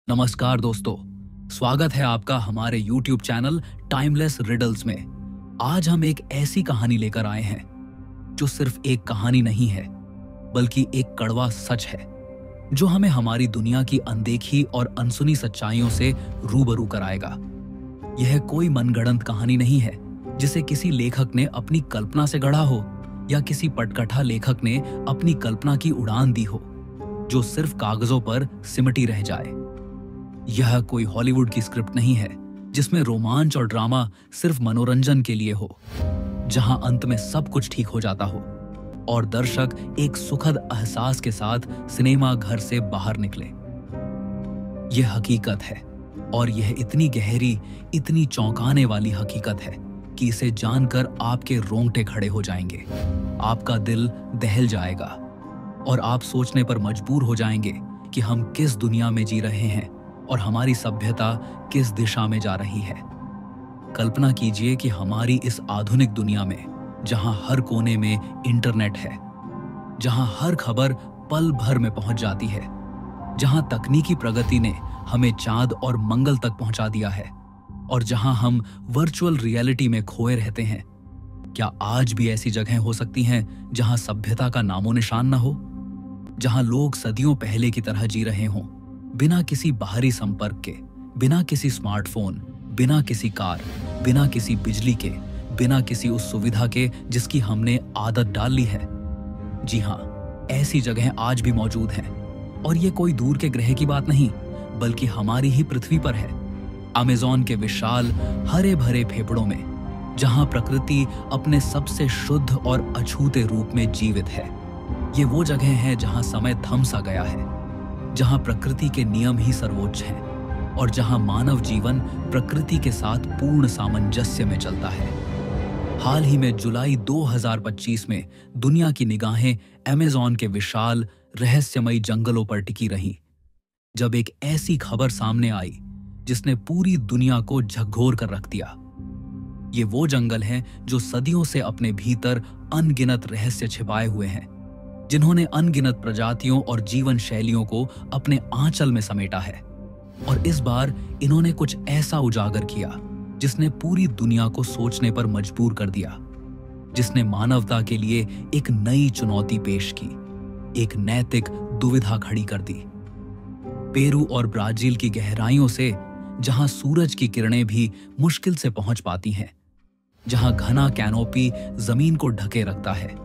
नमस्कार दोस्तों, स्वागत है आपका हमारे YouTube चैनल टाइमलेस रिडल्स में। आज हम एक ऐसी कहानी लेकर आए हैं जो सिर्फ एक कहानी नहीं है, बल्कि एक कड़वा सच है जो हमें हमारी दुनिया की अनदेखी और अनसुनी सच्चाइयों से रूबरू कराएगा। यह कोई मनगढ़ंत कहानी नहीं है जिसे किसी लेखक ने अपनी कल्पना से गढ़ा हो या किसी पटकथा लेखक ने अपनी कल्पना की उड़ान दी हो जो सिर्फ कागजों पर सिमटी रह जाए। यह कोई हॉलीवुड की स्क्रिप्ट नहीं है जिसमें रोमांच और ड्रामा सिर्फ मनोरंजन के लिए हो, जहां अंत में सब कुछ ठीक हो जाता हो और दर्शक एक सुखद एहसास के साथ सिनेमा घर से बाहर निकले। यह हकीकत है और यह इतनी गहरी, इतनी चौंकाने वाली हकीकत है कि इसे जानकर आपके रोंगटे खड़े हो जाएंगे, आपका दिल दहल जाएगा और आप सोचने पर मजबूर हो जाएंगे कि हम किस दुनिया में जी रहे हैं और हमारी सभ्यता किस दिशा में जा रही है। कल्पना कीजिए कि हमारी इस आधुनिक दुनिया में, जहां हर कोने में इंटरनेट है, जहां हर खबर पल भर में पहुंच जाती है, जहां तकनीकी प्रगति ने हमें चांद और मंगल तक पहुंचा दिया है और जहां हम वर्चुअल रियलिटी में खोए रहते हैं, क्या आज भी ऐसी जगहें हो सकती हैं जहां सभ्यता का नामो निशान न हो, जहां लोग सदियों पहले की तरह जी रहे हों, बिना किसी बाहरी संपर्क के, बिना किसी स्मार्टफोन, बिना किसी कार, बिना किसी बिजली के, बिना किसी उस सुविधा के जिसकी हमने आदत डाल ली है? जी हां, ऐसी जगहें आज भी मौजूद हैं और ये कोई दूर के ग्रह की बात नहीं, बल्कि हमारी ही पृथ्वी पर है। अमेज़न के विशाल हरे भरे फेफड़ों में, जहां प्रकृति अपने सबसे शुद्ध और अछूते रूप में जीवित है। ये वो जगह है जहां समय थम सा गया है, जहां प्रकृति के नियम ही सर्वोच्च हैं और जहां मानव जीवन प्रकृति के साथ पूर्ण सामंजस्य में चलता है। हाल ही में जुलाई 2025 में दुनिया की निगाहें अमेज़न के विशाल रहस्यमयी जंगलों पर टिकी रहीं, जब एक ऐसी खबर सामने आई जिसने पूरी दुनिया को झकझोर कर रख दिया। ये वो जंगल हैं जो सदियों से अपने भीतर अनगिनत रहस्य छिपाए हुए हैं, जिन्होंने अनगिनत प्रजातियों और जीवन शैलियों को अपने आंचल में समेटा है। और इस बार इन्होंने कुछ ऐसा उजागर किया जिसने पूरी दुनिया को सोचने पर मजबूर कर दिया, जिसने मानवता के लिए एक नई चुनौती पेश की, एक नैतिक दुविधा खड़ी कर दी। पेरू और ब्राजील की गहराइयों से, जहां सूरज की किरणें भी मुश्किल से पहुंच पाती हैं, जहां घना कैनोपी जमीन को ढके रखता है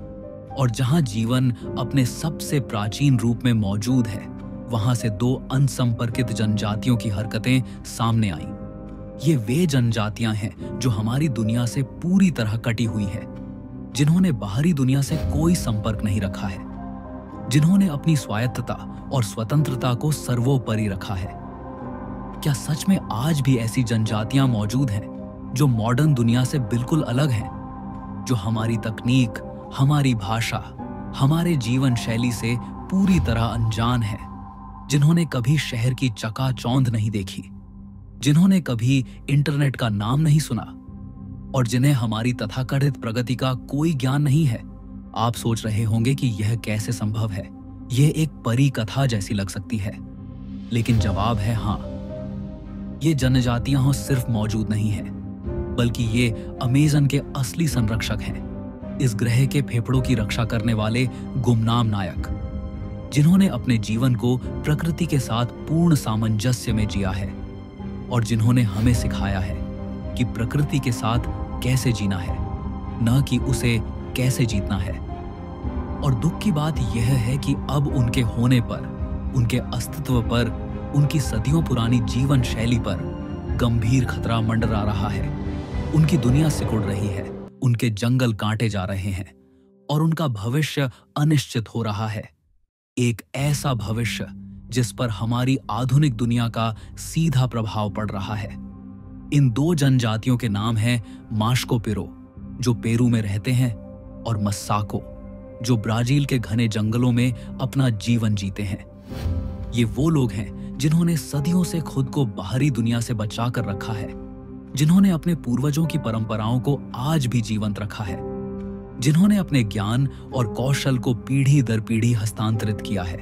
और जहां जीवन अपने सबसे प्राचीन रूप में मौजूद है, वहां से दो अनसंपर्कित जनजातियों की हरकतें सामने आईं। ये वे जनजातियां हैं जो हमारी दुनिया से पूरी तरह कटी हुई हैं, जिन्होंने बाहरी दुनिया से कोई संपर्क नहीं रखा है, जिन्होंने अपनी स्वायत्तता और स्वतंत्रता को सर्वोपरि रखा है। क्या सच में आज भी ऐसी जनजातियां मौजूद हैं जो मॉडर्न दुनिया से बिल्कुल अलग हैं, जो हमारी तकनीक, हमारी भाषा, हमारे जीवन शैली से पूरी तरह अनजान है, जिन्होंने कभी शहर की चकाचौंध नहीं देखी, जिन्होंने कभी इंटरनेट का नाम नहीं सुना और जिन्हें हमारी तथाकथित प्रगति का कोई ज्ञान नहीं है? आप सोच रहे होंगे कि यह कैसे संभव है, यह एक परी कथा जैसी लग सकती है, लेकिन जवाब है हाँ। ये जनजातियां सिर्फ मौजूद नहीं हैं, बल्कि ये अमेज़न के असली संरक्षक हैं, इस ग्रह के फेफड़ों की रक्षा करने वाले गुमनाम नायक, जिन्होंने अपने जीवन को प्रकृति के साथ पूर्ण सामंजस्य में जिया है और जिन्होंने हमें सिखाया है कि प्रकृति के साथ कैसे जीना है, न कि उसे कैसे जीतना है। और दुख की बात यह है कि अब उनके होने पर, उनके अस्तित्व पर, उनकी सदियों पुरानी जीवन शैली पर गंभीर खतरा मंडरा रहा है। उनकी दुनिया सिकुड़ रही है, उनके जंगल काटे जा रहे हैं और उनका भविष्य अनिश्चित हो रहा है। एक ऐसा भविष्य जिस पर हमारी आधुनिक दुनिया का सीधा प्रभाव पड़ रहा है। इन दो जनजातियों के नाम हैं माश्को पिरो, जो पेरू में रहते हैं, और मस्साको, जो ब्राजील के घने जंगलों में अपना जीवन जीते हैं। ये वो लोग हैं जिन्होंने सदियों से खुद को बाहरी दुनिया से बचा कर रखा है, जिन्होंने अपने पूर्वजों की परंपराओं को आज भी जीवंत रखा है, जिन्होंने अपने ज्ञान और कौशल को पीढ़ी दर पीढ़ी हस्तांतरित किया है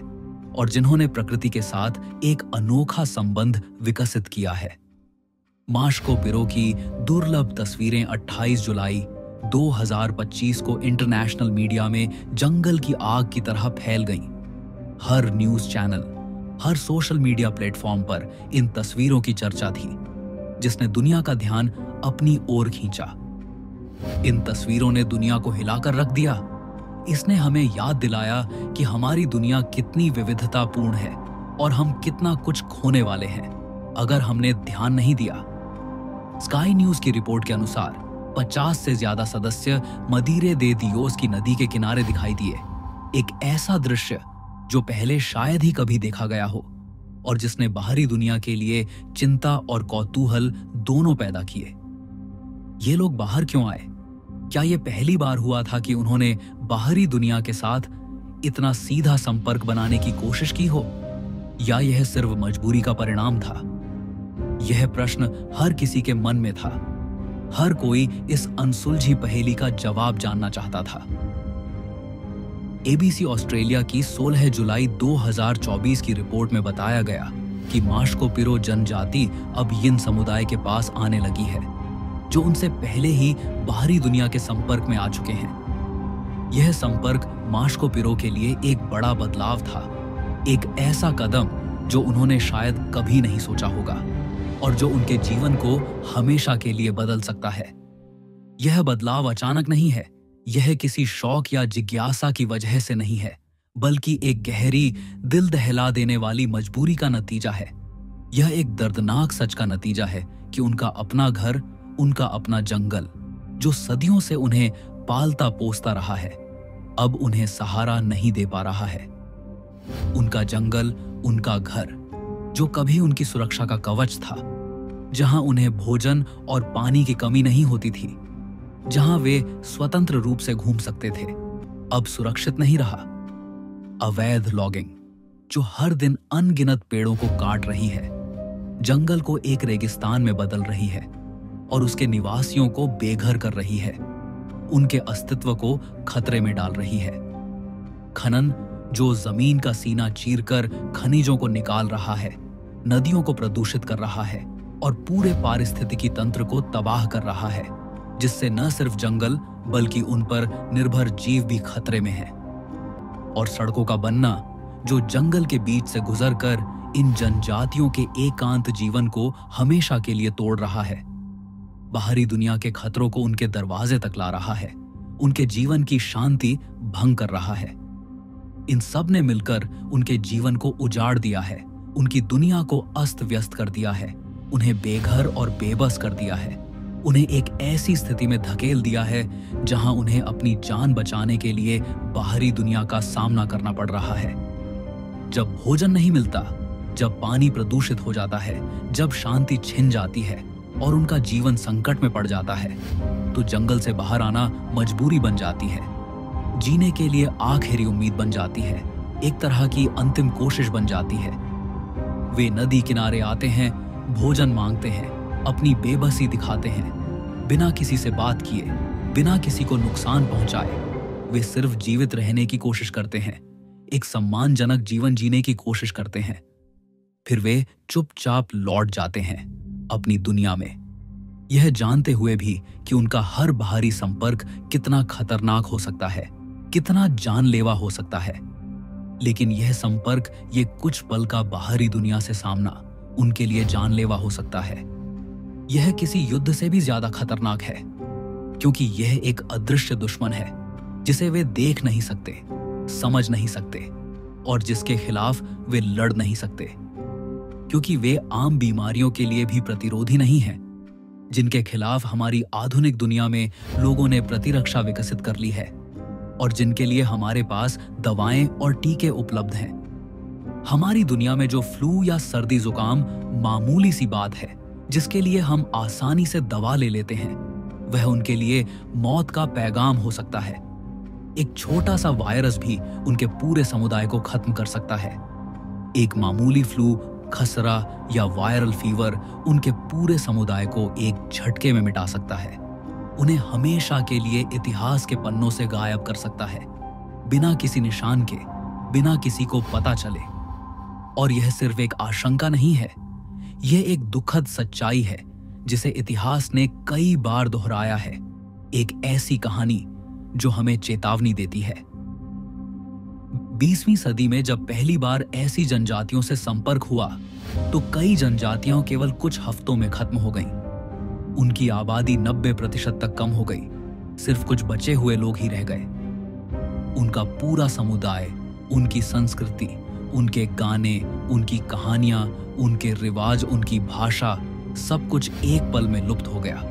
और जिन्होंने प्रकृति के साथ एक अनोखा संबंध विकसित किया है। माश्को पिरो की दुर्लभ तस्वीरें 28 जुलाई 2025 को इंटरनेशनल मीडिया में जंगल की आग की तरह फैल गईं। हर न्यूज चैनल, हर सोशल मीडिया प्लेटफॉर्म पर इन तस्वीरों की चर्चा थी, जिसने दुनिया का ध्यान अपनी ओर खींचा। इन तस्वीरों ने दुनिया को हिलाकर रख दिया। इसने हमें याद दिलाया कि हमारी दुनिया कितनी विविधतापूर्ण है और हम कितना कुछ खोने वाले हैं अगर हमने ध्यान नहीं दिया। स्काई न्यूज की रिपोर्ट के अनुसार 50 से ज्यादा सदस्य मदीरे दे दियोस की नदी के किनारे दिखाई दिए। एक ऐसा दृश्य जो पहले शायद ही कभी देखा गया हो और जिसने बाहरी दुनिया के लिए चिंता और कौतूहल दोनों पैदा किए। ये लोग बाहर क्यों आए? क्या ये पहली बार हुआ था कि उन्होंने बाहरी दुनिया के साथ इतना सीधा संपर्क बनाने की कोशिश की हो, या यह सिर्फ मजबूरी का परिणाम था? यह प्रश्न हर किसी के मन में था। हर कोई इस अनसुलझी पहेली का जवाब जानना चाहता था। एबीसी ऑस्ट्रेलिया की 16 जुलाई 2024 की रिपोर्ट में बताया गया कि माश्को पिरो जनजाति अब यिन समुदाय के पास आने लगी है, जो उनसे पहले ही बाहरी दुनिया के संपर्क में आ चुके हैं। यह संपर्क माश्को पिरो के लिए एक बड़ा बदलाव था, एक ऐसा कदम जो उन्होंने शायद कभी नहीं सोचा होगा और जो उनके जीवन को हमेशा के लिए बदल सकता है। यह बदलाव अचानक नहीं है, यह किसी शौक या जिज्ञासा की वजह से नहीं है, बल्कि एक गहरी, दिल दहला देने वाली मजबूरी का नतीजा है। यह एक दर्दनाक सच का नतीजा है कि उनका अपना घर, उनका अपना जंगल, जो सदियों से उन्हें पालता पोसता रहा है, अब उन्हें सहारा नहीं दे पा रहा है। उनका जंगल, उनका घर, जो कभी उनकी सुरक्षा का कवच था, जहां उन्हें भोजन और पानी की कमी नहीं होती थी, जहां वे स्वतंत्र रूप से घूम सकते थे, अब सुरक्षित नहीं रहा। अवैध लॉगिंग, जो हर दिन अनगिनत पेड़ों को काट रही है, जंगल को एक रेगिस्तान में बदल रही है और उसके निवासियों को बेघर कर रही है, उनके अस्तित्व को खतरे में डाल रही है। खनन, जो जमीन का सीना चीरकर खनिजों को निकाल रहा है, नदियों को प्रदूषित कर रहा है और पूरे पारिस्थितिकी तंत्र को तबाह कर रहा है, जिससे न सिर्फ जंगल बल्कि उन पर निर्भर जीव भी खतरे में हैं। और सड़कों का बनना, जो जंगल के बीच से गुजरकर इन जनजातियों के एकांत जीवन को हमेशा के लिए तोड़ रहा है, बाहरी दुनिया के खतरों को उनके दरवाजे तक ला रहा है, उनके जीवन की शांति भंग कर रहा है। इन सब ने मिलकर उनके जीवन को उजाड़ दिया है, उनकी दुनिया को अस्त व्यस्त कर दिया है, उन्हें बेघर और बेबस कर दिया है, उन्हें एक ऐसी स्थिति में धकेल दिया है जहां उन्हें अपनी जान बचाने के लिए बाहरी दुनिया का सामना करना पड़ रहा है। जब भोजन नहीं मिलता, जब पानी प्रदूषित हो जाता है, जब शांति छिन जाती है और उनका जीवन संकट में पड़ जाता है, तो जंगल से बाहर आना मजबूरी बन जाती है, जीने के लिए आखिरी उम्मीद बन जाती है, एक तरह की अंतिम कोशिश बन जाती है। वे नदी किनारे आते हैं, भोजन मांगते हैं, अपनी बेबसी दिखाते हैं, बिना किसी से बात किए, बिना किसी को नुकसान पहुंचाए। वे सिर्फ जीवित रहने की कोशिश करते हैं, एक सम्मानजनक जीवन जीने की कोशिश करते हैं। फिर वे चुपचाप लौट जाते हैं अपनी दुनिया में, यह जानते हुए भी कि उनका हर बाहरी संपर्क कितना खतरनाक हो सकता है, कितना जानलेवा हो सकता है। लेकिन यह संपर्क, ये कुछ पल का बाहरी दुनिया से सामना उनके लिए जानलेवा हो सकता है। यह किसी युद्ध से भी ज्यादा खतरनाक है, क्योंकि यह एक अदृश्य दुश्मन है जिसे वे देख नहीं सकते, समझ नहीं सकते और जिसके खिलाफ वे लड़ नहीं सकते, क्योंकि वे आम बीमारियों के लिए भी प्रतिरोधी नहीं हैं, जिनके खिलाफ हमारी आधुनिक दुनिया में लोगों ने प्रतिरक्षा विकसित कर ली है और जिनके लिए हमारे पास दवाएं और टीके उपलब्ध हैं। हमारी दुनिया में जो फ्लू या सर्दी जुकाम मामूली सी बात है, जिसके लिए हम आसानी से दवा ले लेते हैं, वह उनके लिए मौत का पैगाम हो सकता है। एक छोटा सा वायरस भी उनके पूरे समुदाय को खत्म कर सकता है। एक मामूली फ्लू, खसरा या वायरल फीवर उनके पूरे समुदाय को एक झटके में मिटा सकता है, उन्हें हमेशा के लिए इतिहास के पन्नों से गायब कर सकता है, बिना किसी निशान के, बिना किसी को पता चले। और यह सिर्फ एक आशंका नहीं है, यह एक दुखद सच्चाई है जिसे इतिहास ने कई बार दोहराया है। एक ऐसी कहानी जो हमें चेतावनी देती है। 20वीं सदी में जब पहली बार ऐसी जनजातियों से संपर्क हुआ तो कई जनजातियां केवल कुछ हफ्तों में खत्म हो गईं। उनकी आबादी 90% तक कम हो गई, सिर्फ कुछ बचे हुए लोग ही रह गए। उनका पूरा समुदाय, उनकी संस्कृति, उनके गाने, उनकी कहानियां, उनके रिवाज, उनकी भाषा, सब कुछ एक पल में लुप्त हो गया,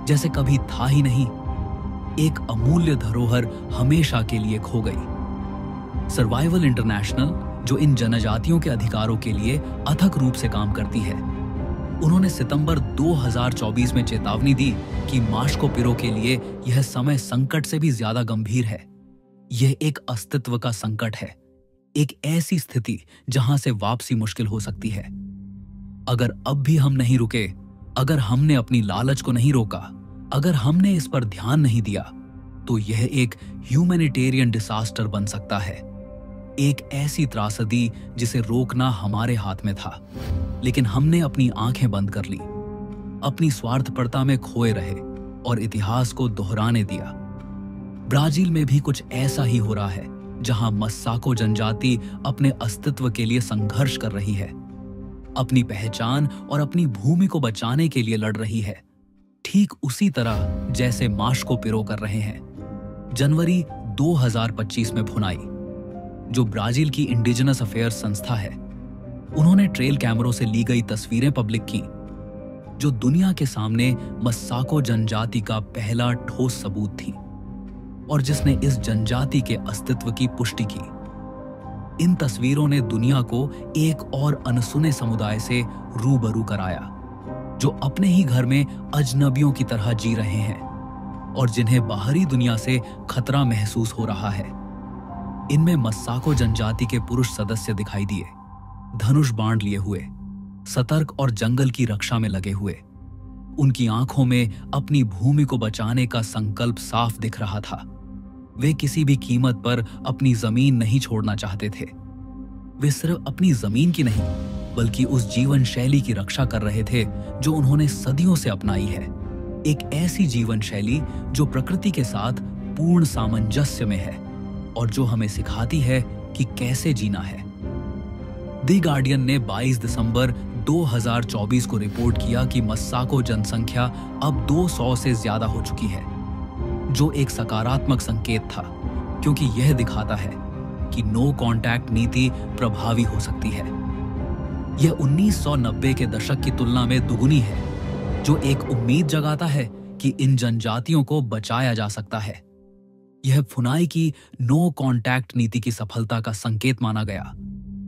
जैसे कभी था ही नहीं। एक अमूल्य धरोहर हमेशा के लिए खो गई। सर्वाइवल इंटरनेशनल, जो इन जनजातियों के अधिकारों के लिए अथक रूप से काम करती है, उन्होंने सितंबर 2024 में चेतावनी दी कि माश्को पिरो के लिए यह समय संकट से भी ज्यादा गंभीर है। यह एक अस्तित्व का संकट है, एक ऐसी स्थिति जहां से वापसी मुश्किल हो सकती है। अगर अब भी हम नहीं रुके, अगर हमने अपनी लालच को नहीं रोका, अगर हमने इस पर ध्यान नहीं दिया, तो यह एक ह्यूमैनिटेरियन डिसास्टर बन सकता है। एक ऐसी त्रासदी जिसे रोकना हमारे हाथ में था, लेकिन हमने अपनी आंखें बंद कर ली, अपनी स्वार्थपरता में खोए रहे और इतिहास को दोहराने दिया। ब्राजील में भी कुछ ऐसा ही हो रहा है, जहां मस्साको जनजाति अपने अस्तित्व के लिए संघर्ष कर रही है, अपनी पहचान और अपनी भूमि को बचाने के लिए लड़ रही है, ठीक उसी तरह जैसे माश्को पिरो कर रहे हैं। जनवरी 2025 में फुनाई, जो ब्राजील की इंडिजिनस अफेयर्स संस्था है, उन्होंने ट्रेल कैमरों से ली गई तस्वीरें पब्लिक की, जो दुनिया के सामने मस्साको जनजाति का पहला ठोस सबूत थी और जिसने इस जनजाति के अस्तित्व की पुष्टि की। इन तस्वीरों ने दुनिया को एक और अनसुने समुदाय से रूबरू कराया, जो अपने ही घर में अजनबियों की तरह जी रहे हैं और जिन्हें बाहरी दुनिया से खतरा महसूस हो रहा है। इनमें मस्साको जनजाति के पुरुष सदस्य दिखाई दिए, धनुष बाण लिए हुए, सतर्क और जंगल की रक्षा में लगे हुए। उनकी आंखों में अपनी भूमि को बचाने का संकल्प साफ दिख रहा था। वे किसी भी कीमत पर अपनी जमीन नहीं छोड़ना चाहते थे। वे सिर्फ अपनी जमीन की नहीं, बल्कि उस जीवन शैली की रक्षा कर रहे थे जो उन्होंने सदियों से अपनाई है। एक ऐसी जीवन शैली जो प्रकृति के साथ पूर्ण सामंजस्य में है और जो हमें सिखाती है कि कैसे जीना है। द गार्डियन ने 22 दिसंबर 2024 को रिपोर्ट किया कि मस्साको जनसंख्या अब 200 से ज्यादा हो चुकी है, जो एक सकारात्मक संकेत था, क्योंकि यह दिखाता है कि नो कॉन्टैक्ट नीति प्रभावी हो सकती है। यह 1990 के दशक की तुलना में दुगुनी है, जो एक उम्मीद जगाता है कि इन जनजातियों को बचाया जा सकता है। यह फुनाई की नो कॉन्टैक्ट नीति की सफलता का संकेत माना गया,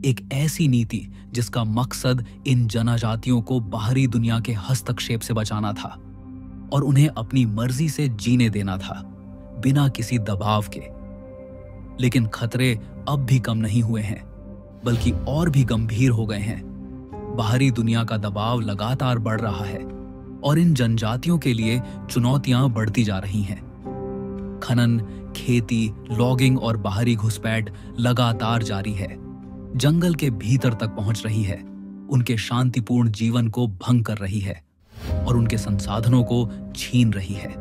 एक ऐसी नीति जिसका मकसद इन जनजातियों को बाहरी दुनिया के हस्तक्षेप से बचाना था और उन्हें अपनी मर्जी से जीने देना था, बिना किसी दबाव के। लेकिन खतरे अब भी कम नहीं हुए हैं, बल्कि और भी गंभीर हो गए हैं। बाहरी दुनिया का दबाव लगातार बढ़ रहा है और इन जनजातियों के लिए चुनौतियां बढ़ती जा रही हैं। खनन, खेती, लॉगिंग और बाहरी घुसपैठ लगातार जारी है, जंगल के भीतर तक पहुंच रही है, उनके शांतिपूर्ण जीवन को भंग कर रही है और उनके संसाधनों को छीन रही है।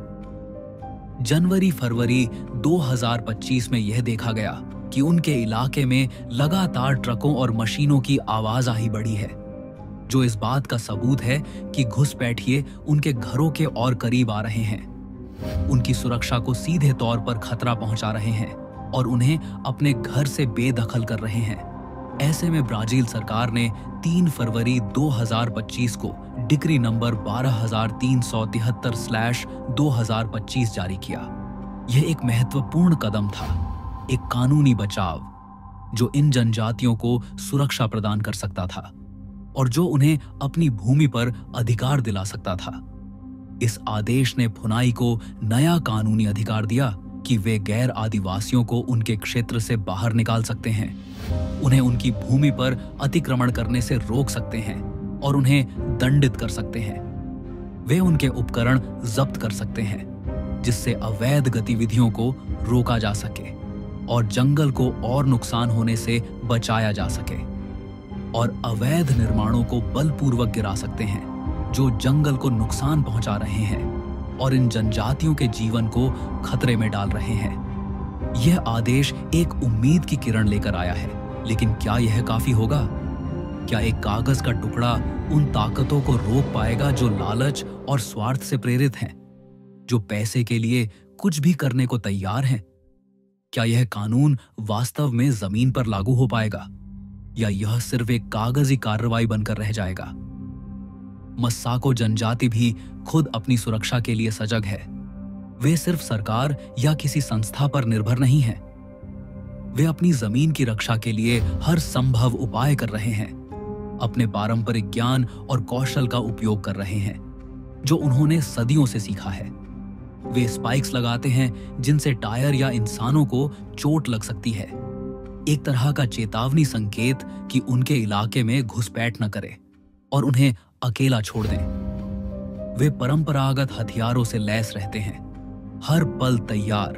जनवरी-फरवरी 2025 में यह देखा गया कि उनके इलाके में लगातार ट्रकों और मशीनों की आवाजाही बढ़ी है, जो इस बात का सबूत है कि घुसपैठिए उनके घरों के और करीब आ रहे हैं, उनकी सुरक्षा को सीधे तौर पर खतरा पहुंचा रहे हैं और उन्हें अपने घर से बेदखल कर रहे हैं। ऐसे में ब्राजील सरकार ने 3 फरवरी 2025 को डिक्री नंबर 12373/2025 जारी किया। यह एक महत्वपूर्ण कदम था, एक कानूनी बचाव जो इन जनजातियों को सुरक्षा प्रदान कर सकता था और जो उन्हें अपनी भूमि पर अधिकार दिला सकता था। इस आदेश ने फुनाई को नया कानूनी अधिकार दिया कि वे गैर आदिवासियों को उनके क्षेत्र से बाहर निकाल सकते हैं, उन्हें उनकी भूमि पर अतिक्रमण करने से रोक सकते हैं और उन्हें दंडित कर सकते हैं। वे उनके उपकरण जब्त कर सकते हैं, जिससे अवैध गतिविधियों को रोका जा सके और जंगल को और नुकसान होने से बचाया जा सके। और अवैध निर्माणों को बलपूर्वक गिरा सकते हैं जो जंगल को नुकसान पहुंचा रहे हैं और इन जनजातियों के जीवन को खतरे में डाल रहे हैं। यह आदेश एक उम्मीद की किरण लेकर आया है, लेकिन क्या यह काफी होगा? क्या एक कागज का टुकड़ा उन ताकतों को रोक पाएगा जो लालच और स्वार्थ से प्रेरित हैं, जो पैसे के लिए कुछ भी करने को तैयार हैं? क्या यह कानून वास्तव में जमीन पर लागू हो पाएगा, या यह सिर्फ एक कागजी कार्रवाई बनकर रह जाएगा? मस्साको जनजाति भी खुद अपनी सुरक्षा के लिए सजग है। वे सिर्फ सरकार या किसी संस्था पर निर्भर नहीं हैं। वे अपनी जमीन की रक्षा के लिए हर संभव उपाय कर रहे हैं, अपने पारंपरिक ज्ञान और कौशल का उपयोग कर रहे हैं जो उन्होंने सदियों से सीखा है। वे स्पाइक्स लगाते हैं जिनसे टायर या इंसानों को चोट लग सकती है, एक तरह का चेतावनी संकेत कि उनके इलाके में घुसपैठ न करें और उन्हें अकेला छोड़ दें। वे परंपरागत हथियारों से लैस रहते हैं, हर पल तैयार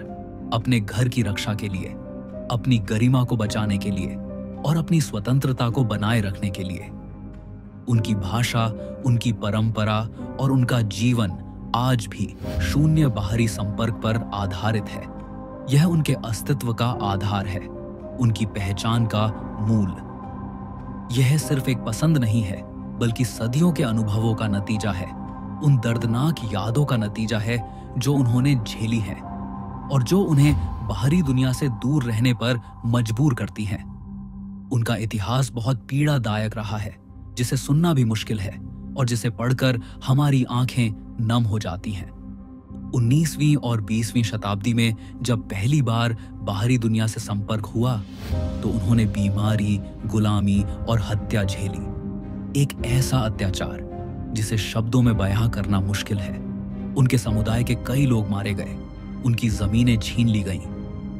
अपने घर की रक्षा के लिए, अपनी गरिमा को बचाने के लिए और अपनी स्वतंत्रता को बनाए रखने के लिए। उनकी भाषा, उनकी परंपरा और उनका जीवन आज भी शून्य बाहरी संपर्क पर आधारित है। यह उनके अस्तित्व का आधार है, उनकी पहचान का मूल। यह सिर्फ एक पसंद नहीं है, बल्कि सदियों के अनुभवों का नतीजा है, उन दर्दनाक यादों का नतीजा है जो उन्होंने झेली हैं और जो उन्हें बाहरी दुनिया से दूर रहने पर मजबूर करती हैं। उनका इतिहास बहुत पीड़ादायक रहा है, जिसे सुनना भी मुश्किल है और जिसे पढ़कर हमारी आंखें नम हो जाती हैं। 19वीं और 20वीं शताब्दी में जब पहली बार बाहरी दुनिया से संपर्क हुआ तो उन्होंने बीमारी, गुलामी और हत्या झेली। एक ऐसा अत्याचार जिसे शब्दों में बयां करना मुश्किल है। उनके समुदाय के कई लोग मारे गए, उनकी जमीनें छीन ली गईं,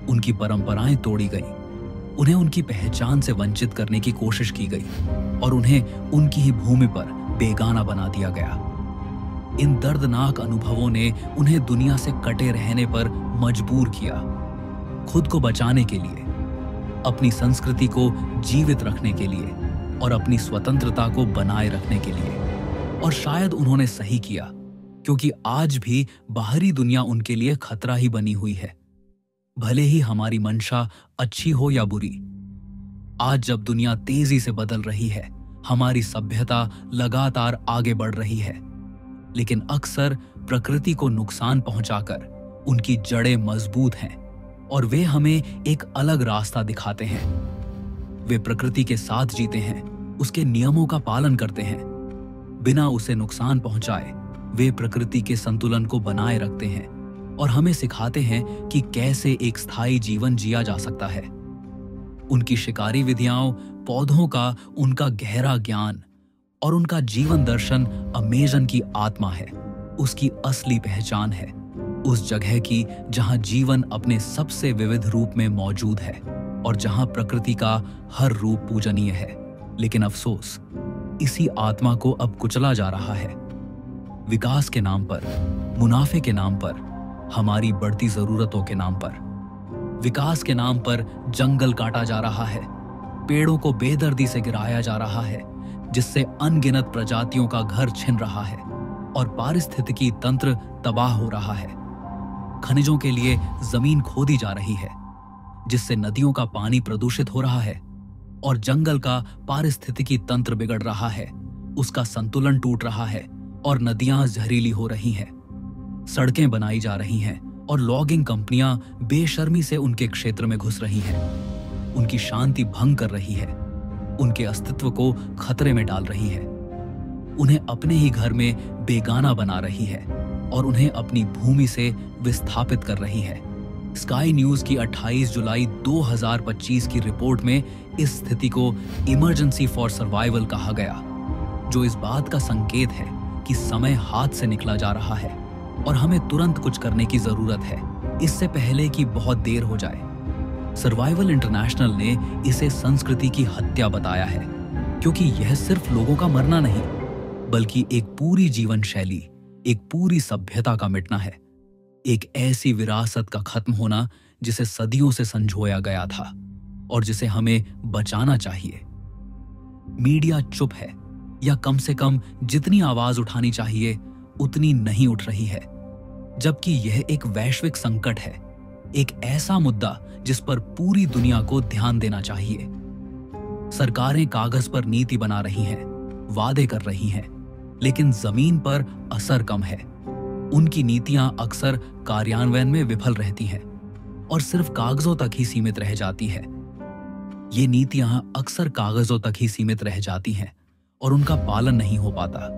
उनकी परंपराएं तोड़ी गईं, उन्हें उनकी पहचान से वंचित करने की कोशिश की गई और उन्हें उनकी ही भूमि पर बेगाना बना दिया गया। इन दर्दनाक अनुभवों ने उन्हें दुनिया से कटे रहने पर मजबूर किया, खुद को बचाने के लिए, अपनी संस्कृति को जीवित रखने के लिए और अपनी स्वतंत्रता को बनाए रखने के लिए। और शायद उन्होंने सही किया, क्योंकि आज भी बाहरी दुनिया उनके लिए खतरा ही बनी हुई है, भले ही हमारी मंशा अच्छी हो या बुरी। आज जब दुनिया तेजी से बदल रही है, हमारी सभ्यता लगातार आगे बढ़ रही है, लेकिन अक्सर प्रकृति को नुकसान पहुंचाकर उनकी जड़ें मजबूत हैं और वे हमें एक अलग रास्ता दिखाते हैं। वे प्रकृति के साथ जीते हैं, उसके नियमों का पालन करते हैं, बिना उसे नुकसान पहुंचाए। वे प्रकृति के संतुलन को बनाए रखते हैं और हमें सिखाते हैं कि कैसे एक स्थायी जीवन जिया जा सकता है। उनकी शिकारी विधियां, पौधों का उनका गहरा ज्ञान और उनका जीवन दर्शन अमेजन की आत्मा है, उसकी असली पहचान है, उस जगह की जहां जीवन अपने सबसे विविध रूप में मौजूद है और जहां प्रकृति का हर रूप पूजनीय है। लेकिन अफसोस, इसी आत्मा को अब कुचला जा रहा है। विकास के नाम पर, मुनाफे के नाम पर, हमारी बढ़ती जरूरतों के नाम पर। विकास के नाम पर जंगल काटा जा रहा है, पेड़ों को बेदर्दी से गिराया जा रहा है, जिससे अनगिनत प्रजातियों का घर छिन रहा है और पारिस्थितिकी तंत्र तबाह हो रहा है। खनिजों के लिए जमीन खोदी जा रही है, जिससे नदियों का पानी प्रदूषित हो रहा है और जंगल का पारिस्थितिकी तंत्र बिगड़ रहा है, उसका संतुलन टूट रहा है और नदियां जहरीली हो रही हैं। सड़कें बनाई जा रही हैं और लॉगिंग कंपनियां बेशर्मी से उनके क्षेत्र में घुस रही हैं, उनकी शांति भंग कर रही है, उनके अस्तित्व को खतरे में डाल रही है, उन्हें अपने ही घर में बेगाना बना रही है और उन्हें अपनी भूमि से विस्थापित कर रही है। स्काई न्यूज की 28 जुलाई 2025 की रिपोर्ट में इस स्थिति को इमरजेंसी फॉर सर्वाइवल कहा गया, जो इस बात का संकेत है कि समय हाथ से निकला जा रहा है और हमें तुरंत कुछ करने की जरूरत है, इससे पहले कि बहुत देर हो जाए। सर्वाइवल इंटरनेशनल ने इसे संस्कृति की हत्या बताया है, क्योंकि यह सिर्फ लोगों का मरना नहीं, बल्कि एक पूरी जीवन शैली, एक पूरी सभ्यता का मिटना है, एक ऐसी विरासत का खत्म होना जिसे सदियों से संजोया गया था और जिसे हमें बचाना चाहिए। मीडिया चुप है, या कम से कम जितनी आवाज उठानी चाहिए उतनी नहीं उठ रही है, जबकि यह एक वैश्विक संकट है, एक ऐसा मुद्दा जिस पर पूरी दुनिया को ध्यान देना चाहिए। सरकारें कागज पर नीति बना रही हैं, वादे कर रही हैं, लेकिन जमीन पर असर कम है। उनकी नीतियां अक्सर कार्यान्वयन में विफल रहती हैं और सिर्फ कागजों तक ही सीमित रह जाती है। ये नीतियां अक्सर कागजों तक ही सीमित रह जाती हैं और उनका पालन नहीं हो पाता,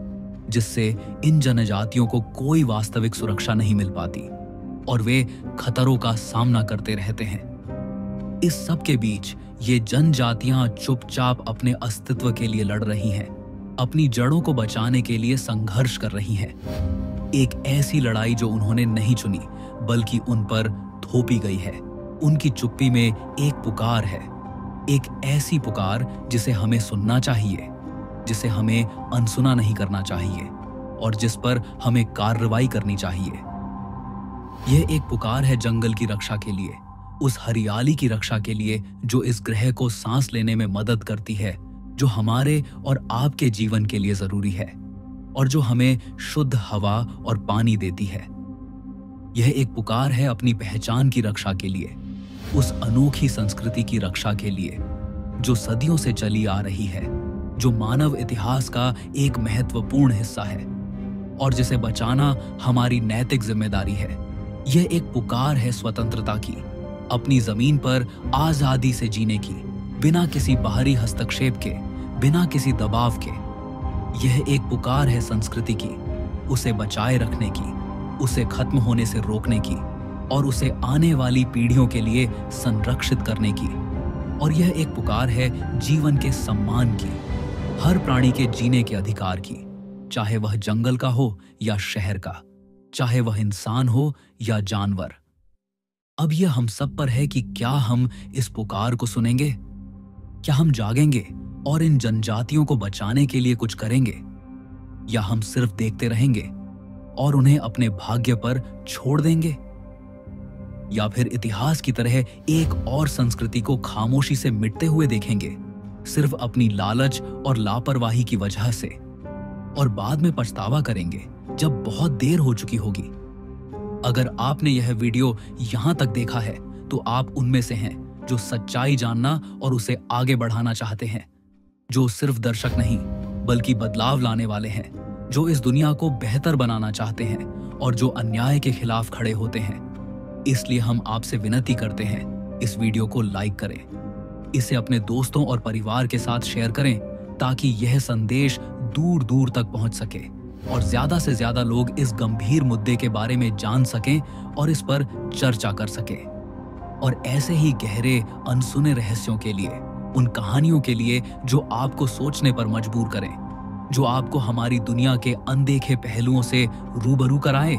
जिससे इन जनजातियों को कोई वास्तविक सुरक्षा नहीं मिल पाती और वे खतरों का सामना करते रहते हैं। इस सब के बीच ये जनजातियां चुपचाप अपने अस्तित्व के लिए लड़ रही हैं, अपनी जड़ों को बचाने के लिए संघर्ष कर रही हैं। एक ऐसी लड़ाई जो उन्होंने नहीं चुनी बल्कि उन पर थोपी गई है। उनकी चुप्पी में एक पुकार है, एक ऐसी पुकार जिसे हमें सुनना चाहिए, जिसे हमें अनसुना नहीं करना चाहिए और जिस पर हमें कार्रवाई करनी चाहिए। यह एक पुकार है जंगल की रक्षा के लिए, उस हरियाली की रक्षा के लिए जो इस ग्रह को सांस लेने में मदद करती है, जो हमारे और आपके जीवन के लिए जरूरी है और जो हमें शुद्ध हवा और पानी देती है। यह एक पुकार है अपनी पहचान की रक्षा के लिए, उस अनोखी संस्कृति की रक्षा के लिए जो सदियों से चली आ रही है, जो मानव इतिहास का एक महत्वपूर्ण हिस्सा है और जिसे बचाना हमारी नैतिक जिम्मेदारी है। यह एक पुकार है स्वतंत्रता की, अपनी जमीन पर आजादी से जीने की, बिना किसी बाहरी हस्तक्षेप के, बिना किसी दबाव के। यह एक पुकार है संस्कृति की, उसे बचाए रखने की, उसे खत्म होने से रोकने की और उसे आने वाली पीढ़ियों के लिए संरक्षित करने की। और यह एक पुकार है जीवन के सम्मान की, हर प्राणी के जीने के अधिकार की, चाहे वह जंगल का हो या शहर का, चाहे वह इंसान हो या जानवर। अब यह हम सब पर है कि क्या हम इस पुकार को सुनेंगे, क्या हम जागेंगे और इन जनजातियों को बचाने के लिए कुछ करेंगे, या हम सिर्फ देखते रहेंगे और उन्हें अपने भाग्य पर छोड़ देंगे, या फिर इतिहास की तरह एक और संस्कृति को खामोशी से मिटते हुए देखेंगे, सिर्फ अपनी लालच और लापरवाही की वजह से, और बाद में पछतावा करेंगे जब बहुत देर हो चुकी होगी। अगर आपने यह वीडियो यहां तक देखा है तो आप उनमें से हैं जो सच्चाई जानना और उसे आगे बढ़ाना चाहते हैं, जो सिर्फ दर्शक नहीं बल्कि बदलाव लाने वाले हैं, जो इस दुनिया को बेहतर बनाना चाहते हैं और जो अन्याय के खिलाफ खड़े होते हैं। इसलिए हम आपसे विनती करते हैं, इस वीडियो को लाइक करें, इसे अपने दोस्तों और परिवार के साथ शेयर करें ताकि यह संदेश दूर दूर तक पहुंच सके और ज्यादा से ज्यादा लोग इस गंभीर मुद्दे के बारे में जान सकें और इस पर चर्चा कर सकें। और ऐसे ही गहरे अनसुने रहस्यों के लिए, उन कहानियों के लिए जो आपको सोचने पर मजबूर करें, जो आपको हमारी दुनिया के अनदेखे पहलुओं से रूबरू कराए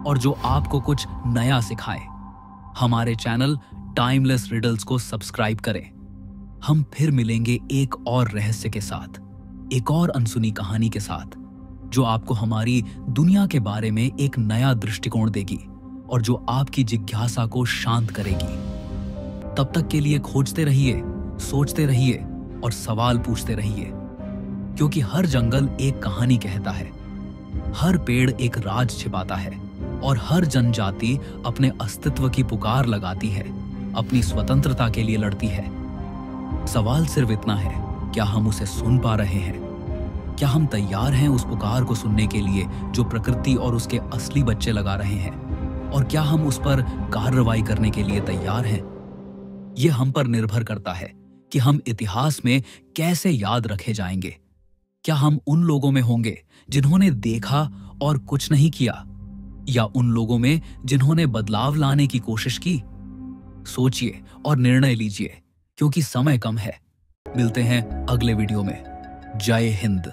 और जो आपको कुछ नया सिखाए, हमारे चैनल टाइमलेस रिडल्स को सब्सक्राइब करें। हम फिर मिलेंगे एक और रहस्य के साथ, एक और अनसुनी कहानी के साथ, जो आपको हमारी दुनिया के बारे में एक नया दृष्टिकोण देगी और जो आपकी जिज्ञासा को शांत करेगी। तब तक के लिए खोजते रहिए, सोचते रहिए और सवाल पूछते रहिए, क्योंकि हर जंगल एक कहानी कहता है, हर पेड़ एक राज छिपाता है और हर जनजाति अपने अस्तित्व की पुकार लगाती है, अपनी स्वतंत्रता के लिए लड़ती है। सवाल सिर्फ इतना है, क्या हम उसे सुन पा रहे हैं? क्या हम तैयार हैं उस पुकार को सुनने के लिए जो प्रकृति और उसके असली बच्चे लगा रहे हैं? और क्या हम उस पर कार्रवाई करने के लिए तैयार हैं? यह हम पर निर्भर करता है कि हम इतिहास में कैसे याद रखे जाएंगे। क्या हम उन लोगों में होंगे जिन्होंने देखा और कुछ नहीं किया, या उन लोगों में जिन्होंने बदलाव लाने की कोशिश की? सोचिए और निर्णय लीजिए, क्योंकि समय कम है। मिलते हैं अगले वीडियो में। जय हिंद।